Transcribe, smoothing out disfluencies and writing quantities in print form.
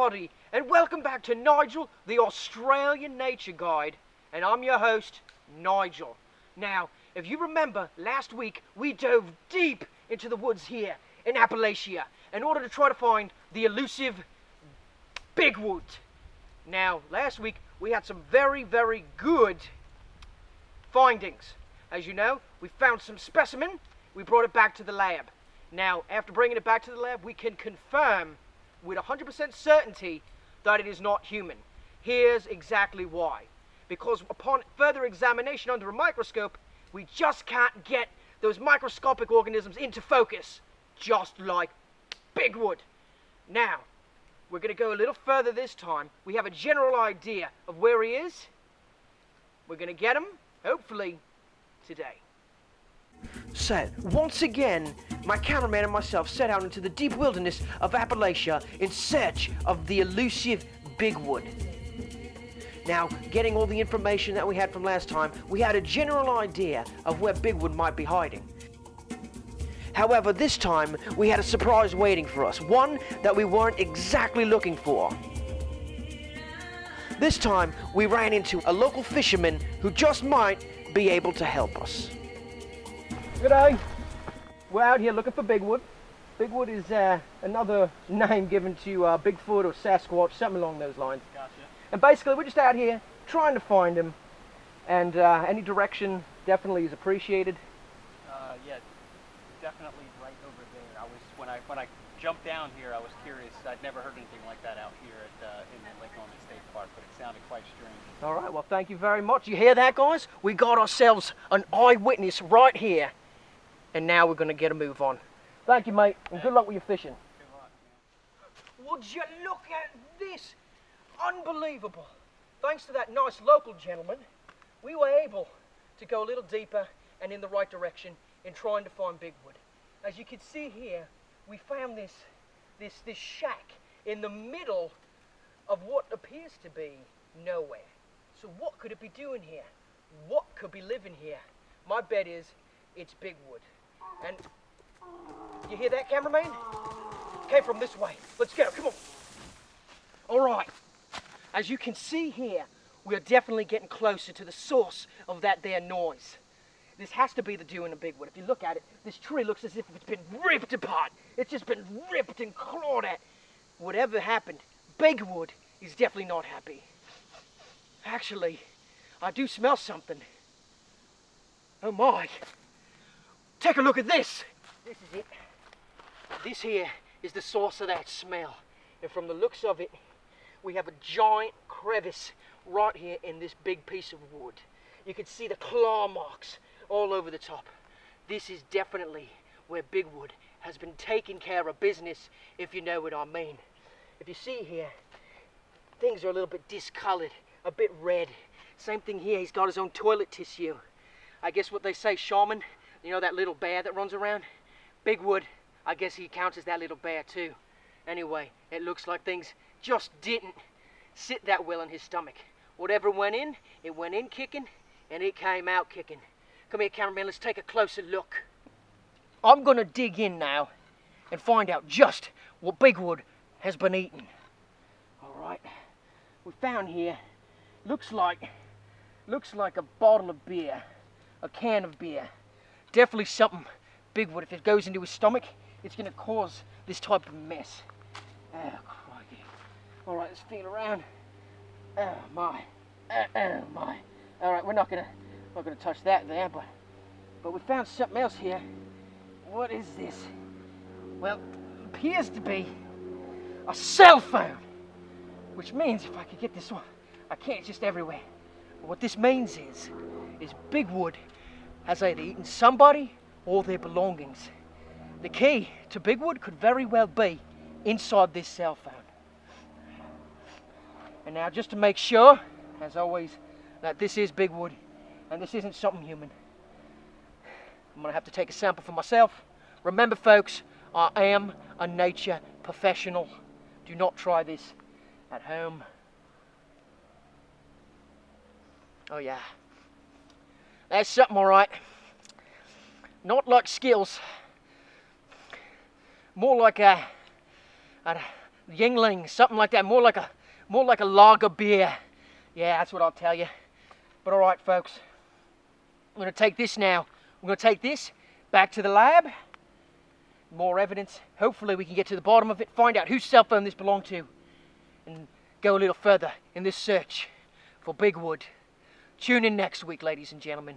everybody, and welcome back to Nigel, the Australian Nature Guide, and I'm your host, Nigel. Now, if you remember, last week we dove deep into the woods here in Appalachia in order to try to find the elusive bigwood. Now, last week we had some very, very good findings. As you know, we found some specimen, we brought it back to the lab. Now, after bringing it back to the lab, we can confirm with 100% certainty that it is not human. Here's exactly why. Because upon further examination under a microscope, we just can't get those microscopic organisms into focus, just like bigwood. Now, we're going to go a little further this time. We have a general idea of where he is. We're going to get him, hopefully, today. So, once again, my cameraman and myself set out into the deep wilderness of Appalachia in search of the elusive bigwood. Now, getting all the information that we had from last time, we had a general idea of where bigwood might be hiding. However, this time, we had a surprise waiting for us, one that we weren't exactly looking for. This time, we ran into a local fisherman who just might be able to help us. G'day. We're out here looking for bigwood. Bigwood is another name given to Bigfoot or Sasquatch, something along those lines. Gotcha. And basically, we're just out here trying to find him, and any direction definitely is appreciated. Yeah, definitely right over there. When I jumped down here, I was curious. I'd never heard anything like that out here in the Lake Norman State Park, but it sounded quite strange. All right. Well, thank you very much. You hear that, guys? We got ourselves an eyewitness right here. And now we're going to get a move on. Thank you, mate, and good luck with your fishing. Good luck, man. Would you look at this? Unbelievable. Thanks to that nice local gentleman, we were able to go a little deeper and in the right direction in trying to find bigwood. As you can see here, we found this shack in the middle of what appears to be nowhere. So what could it be doing here? What could be living here? My bet is it's bigwood. And you hear that, cameraman? Came from this way. Let's go, come on. All right, as you can see here, we are definitely getting closer to the source of that there noise. This has to be the doing of bigwood. If you look at it, this tree looks as if it's been ripped apart. It's just been ripped and clawed at. Whatever happened, bigwood is definitely not happy. Actually, I do smell something. Oh my. Take a look at this. This is it. This here is the source of that smell. And from the looks of it, we have a giant crevice right here in this big piece of wood. You can see the claw marks all over the top. This is definitely where bigwood has been taking care of business, if you know what I mean. If you see here, things are a little bit discolored, a bit red. Same thing here, he's got his own toilet tissue. I guess what they say, shaman, you know that little bear that runs around? Bigwood, I guess he counts as that little bear too. Anyway, it looks like things just didn't sit that well in his stomach. Whatever went in, it went in kicking, and it came out kicking. Come here, cameraman, let's take a closer look. I'm gonna dig in now and find out just what bigwood has been eating. All right, we found here, looks like a bottle of beer, a can of beer. Definitely something bigwood. If it goes into his stomach, it's going to cause this type of mess. Oh, crikey. All right, let's feel around. Oh, my. Oh, my. All right, we're not going to touch that there, but we found something else here. What is this? Well, it appears to be a cell phone, which means if I could get this one, I can't, it's just everywhere. But what this means is bigwood has either eaten somebody or their belongings. The key to bigwood could very well be inside this cell phone. And now, just to make sure, as always, that this is bigwood and this isn't something human, I'm gonna have to take a sample for myself. Remember, folks, I am a nature professional. Do not try this at home. Oh yeah. That's something, all right. Not like Skittles. More like Yingling, something like that. More like a lager beer. Yeah, that's what I'll tell you. But all right, folks. I'm going to take this now. We're going to take this back to the lab. More evidence. Hopefully we can get to the bottom of it, find out whose cell phone this belonged to, and go a little further in this search for big wood. Tune in next week, ladies and gentlemen.